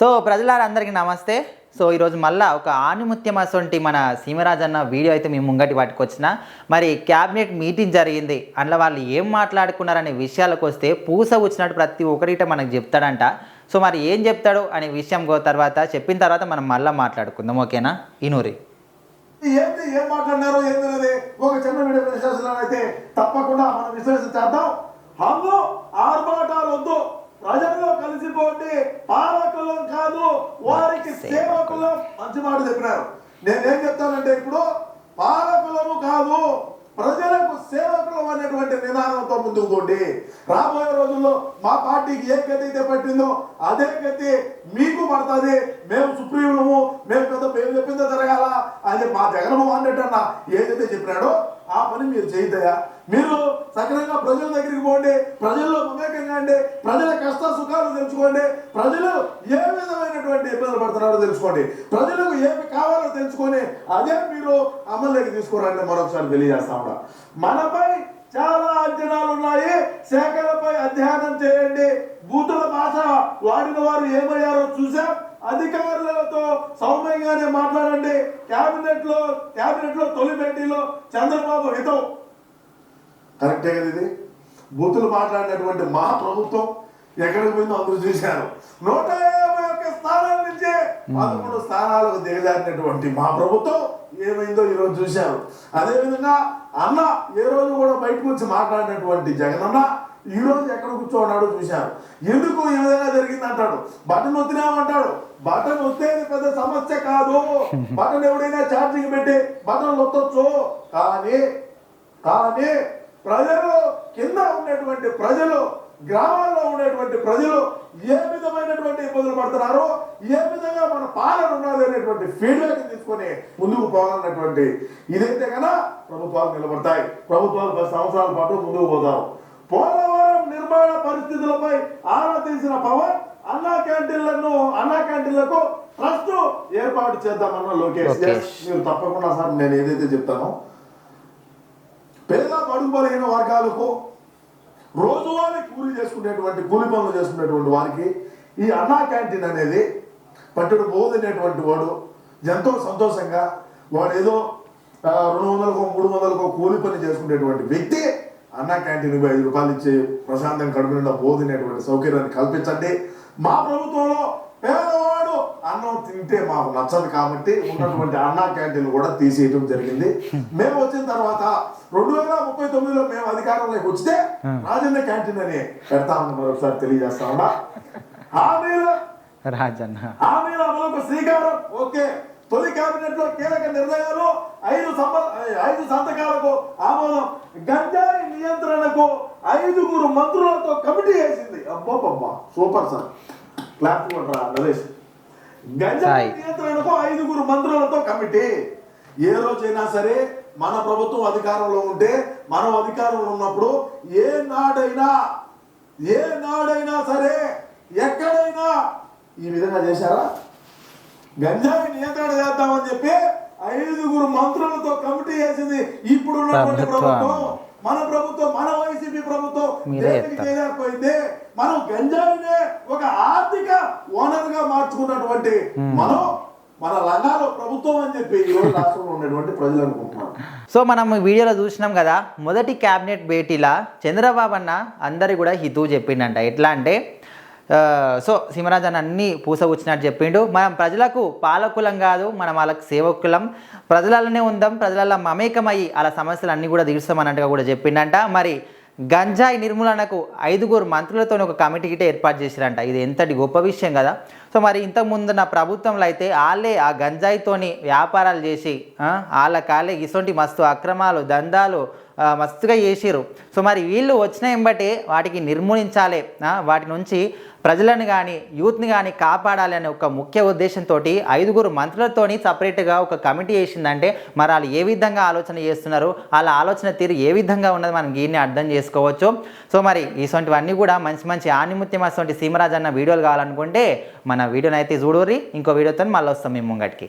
So ప్రజలందరికీ నమస్తే. So ఈరోజు మళ్ళీ ఒక ఆణిముత్యం అసొంటి మన సీమరాజ్ అన్న వీడియో అయితే మేము ముంగటి పట్టుకొచ్చిన. మరి క్యాబినెట్ మీటింగ్ జరిగింది, అందులో వాళ్ళు ఏం మాట్లాడుకున్నారనే విషయాలకు వస్తే పూస వచ్చినట్టు ప్రతి ఒక్కరిట మనకు చెప్తాడంట. సో మరి ఏం చెప్తాడు అనే విషయం తర్వాత చెప్పిన తర్వాత మనం మళ్ళీ మాట్లాడుకుందాం, ఓకేనా? ఇనూరి ఏం మాట్లాడినారో ఏం తెలియదు. ఒక చిన్న వీడియో విశ్లేషణ అయితే తప్పకుండా మనం విశ్లేషణ చేద్దాం. హంగు ఆర్భాటాలు వద్దు, ప్రజల్లో కలిసిపోండి, పాలకులు కాదు వారికి సేవకులు. మంచి మాట చెప్పినారు. నేనేం చెప్తానంటే ఇప్పుడు పాలకులము కాదు ప్రజలకు సేవకులు అనేటువంటి నినాదంతో ముందుకు పోండి. రాబోయే రోజుల్లో మా పార్టీకి ఏ గతి అయితే పట్టిందో అదే గతి మీకు పడుతుంది. మేము సుప్రీంలము, మేము చెప్పిందో జరగాల అది మా జగన్మోహన్ రెడ్డి అన్న ఏదైతే చెప్పినాడో ఆ పని మీరు చేయద్దయా. మీరు సక్రమంగా ప్రజల దగ్గరికి పోండి, ప్రజల్లో మమేకంగా అండి, ప్రజల కష్ట సుఖాలు తెలుసుకోండి, ప్రజలు ఏ విధమైనటువంటి ఇబ్బందులు పడుతున్నారో తెలుసుకోండి, ప్రజలకు ఏమి కావాలో తెలుసుకొని అదే మీరు అమల్లోకి తీసుకురండి. మరొకసారి తెలియజేస్తా ఉన్నా, మనపై చాలా అంచనాలు ఉన్నాయి, శాఖలపై అధ్యయనం చేయండి. బూతుల భాష వాడిన వారు ఏమయ్యారో చూసాం. అధికారులతో సౌమ్యంగానే మాట్లాడండి. క్యాబినెట్ లో తొలి భేటీలో చంద్రబాబు హితం కరెక్టే కదా. ఇది బూతులు మాట్లాడినటువంటి మహాప్రభుత్వం ఎక్కడికి పోయిందో అందరూ చూశారు. 151 స్థానాల నుంచి 13 స్థానాలకు దిగజారినటువంటి మా ప్రభుత్వం ఏమైందో ఈరోజు చూశారు. అదేవిధంగా అన్న ఏ రోజు కూడా బయటకు వచ్చి మాట్లాడినటువంటి జగనన్న ఈ రోజు ఎక్కడ కూర్చోన్నాడో చూశారు. ఎందుకు ఈ విధంగా జరిగింది అంటాడు. బటన్ వద్దినామంటాడు. బటన్ వస్తేది పెద్ద సమస్య కాదు. బటన్ ఎవడైనా ఛార్జింగ్ పెట్టి బటన్ వత్తొచ్చు. కానీ ప్రజలు కింద ఉండేటువంటి ప్రజలు, గ్రామాల్లో ఉండేటువంటి ప్రజలు ఏ విధమైనటువంటి ఇబ్బందులు పడుతున్నారో, ఏ విధంగా మన పాలన ఉన్నది అనేటువంటి ఫీడ్బ్యాక్ తీసుకొని ముందుకు పోవాలన్నటువంటి ఇదైతే కన్నా ప్రభుత్వాలు నిలబడతాయి. ప్రభుత్వాలు 10 సంవత్సరాల పాటు ముందుకు పోతారు. పోలవరం నిర్మాణ పరిస్థితులపై ఆరా తీసిన పవన్ అన్నా క్యాంటీన్లకు ట్రస్ట్ ఏర్పాటు చేద్దామన్న లోకేష్. మీరు తప్పకుండా సార్ నేను ఏదైతే చెప్తానో పేద బడుగు బలహీన వర్గాలకు రోజువారీ కూలి పనులు చేసుకునేటువంటి వారికి ఈ అన్నా క్యాంటీన్ అనేది పట్టుడు బోధనేటువంటి వాడు ఎంతో సంతోషంగా వాడు ఏదో 200కో 300కో కూలి పని చేసుకునేటువంటి వ్యక్తి అన్నా క్యాంటీన్ 5 రూపాయలు ఇచ్చి ప్రశాంతంగా కడుపు నిండా బోధినేటువంటి సౌకర్యాన్ని కల్పించండి. మా ప్రభుత్వంలో పేదవాడు అన్నం తింటే మాకు నచ్చదు కాబట్టి ఉన్నటువంటి అన్నా క్యాంటీన్ కూడా తీసేయడం జరిగింది. మేము వచ్చిన తర్వాత 2039లో మేము అధికారంలోకి వస్తే రాజన్న క్యాంటీన్ అని పెడతామని మరొకసారి తెలియజేస్తా ఉన్నా. హామీల అమలుకు శ్రీకారం. ఓకే, తొలి కేబినెట్ లో కీలక నిర్ణయాలు, 5 సంతకాలకు ఆమోదం. గంజాయి నియంత్రణకు 5 మంత్రులతో కమిటీ వేసింది. అబ్బా సూపర్ సార్, క్లాప్ కొట్టరా నరేష్. గంజాయి నియంత్రణకు 5 మంత్రులతో కమిటీ. ఏ రోజైనా సరే మన ప్రభుత్వం అధికారంలో ఉంటే, మనం అధికారంలో ఉన్నప్పుడు ఏ నాడైనా సరే ఎక్కడైనా ఈ విధంగా చేశారా? గంజాయి నియంత్రణ చేద్దామని చెప్పి 5 మంత్రులతో కమిటీ వేసింది. ఇప్పుడు ఉన్నటువంటి ప్రభుత్వం, మన వైసీపీ ప్రభుత్వం చేయలేకపోయింది. మనం గంజాయినే ఒక ఆర్థిక ఓనర్ గా మార్చుకున్నటువంటి మన రంగాల్లో ప్రభుత్వం అని చెప్పి ఈరోజు రాష్ట్రంలో ఉన్నటువంటి ప్రజలు అనుకుంటున్నారు. సో మనం వీడియోలో చూసినాం కదా, మొదటి క్యాబినెట్ భేటీలా చంద్రబాబు అన్న అందరి కూడా హితవు చెప్పిండంట. ఎట్లా అంటే సో సీమరాజ్ అన్న అన్నీ పూస వచ్చినట్టు చెప్పిండు. మనం ప్రజలకు పాలకులం కాదు, మనం వాళ్ళకి సేవకులం, ప్రజలలోనే ఉందాం, ప్రజలలో మమేకమయ్యి అలా సమస్యలు అన్నీ కూడా తీర్చామన్నట్టుగా కూడా చెప్పిండంట. మరి గంజాయి నిర్మూలనకు 5 మంత్రులతో ఒక కమిటీ గిట్ట ఏర్పాటు చేశారంట. ఇది ఎంతటి గొప్ప విషయం కదా. సో మరి ఇంతకుముందు నా ప్రభుత్వంలో అయితే వాళ్ళే ఆ గంజాయితోని వ్యాపారాలు చేసి వాళ్ళే ఇటువంటి మస్తు అక్రమాలు దందాలు మస్తుగా చేసిరు. సో మరి వీళ్ళు వచ్చిన ఎంబటే వాటికి నిర్మూలించాలి, వాటి నుంచి ప్రజలను కానీ యూత్ని కానీ కాపాడాలి అనే ఒక ముఖ్య ఉద్దేశంతో 5 మంత్రులతోని సపరేట్గా ఒక కమిటీ వేసిందంటే మరి వాళ్ళు ఏ విధంగా ఆలోచన చేస్తున్నారు, వాళ్ళ ఆలోచన తీరు ఏ విధంగా ఉన్నది మనం దీన్ని అర్థం చేసుకోవచ్చు. సో మరి ఇటువంటివన్నీ కూడా మంచి ఆణిముత్యం అటువంటి సీమరాజ్ అన్న వీడియోలు కావాలనుకుంటే మన వీడియోని అయితే చూడరి. ఇంకో వీడియోతో మళ్ళీ వస్తాం మేము ముంగటికి.